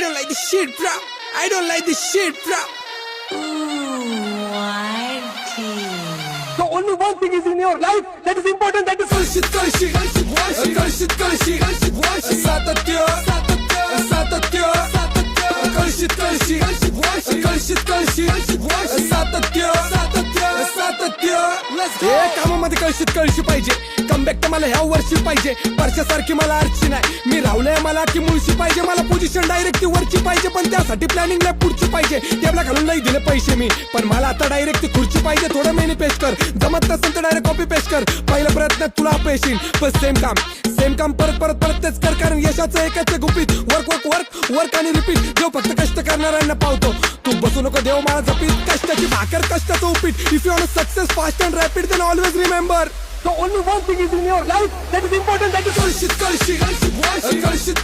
don't like this shit, bro. I don't like this shit, bro. So only one thing is in your life that is important. That is Kalshit, Kalshit, Kalshit, Kalshit, Kalshit, Kalshit, Satatya, Satatya, Kalshit, Kalshit, Kalshit, Kalshit, Satatya, Satatya. हे कामामध्ये कळशीत कळशी पाहिजे. Comeback तर मला ह्या वर्षी पाहिजे. वर्षासारखी मला अर्ची नाही. मी राहुलय मला की मुळशी पाहिजे. मला पोझिशन डायरेक्ट ती वरची पाहिजे. पण त्यासाठी प्लॅनिंग लय पुढची पाहिजे. टेबला घालून नाही दिले पैसे मी. पण मला आता डायरेक्ट ती खुर्ची पाहिजे. थोडं मेनी पेस्ट कर. जमत नसेल तर डायरेक्ट कॉपी पेस्ट कर. पहिल्या प्रयत्नात तुला अपयश येईल. पण सेम काम परत परत परत तेच कर. कारण यशाचं एकच गुपित वर्क वर्क वर्क वर्क आणि रिपीट. जो फक्त कष्ट करणाऱ्यांना पावतो. तू बसू नको देव मला जपीत. कष्टाची भाकर कष्टाचं उपीट. If you want success fast and rapid then always remember. So only one thing is in your life that is important. That is Kalshit, Kalshit, Kalshit.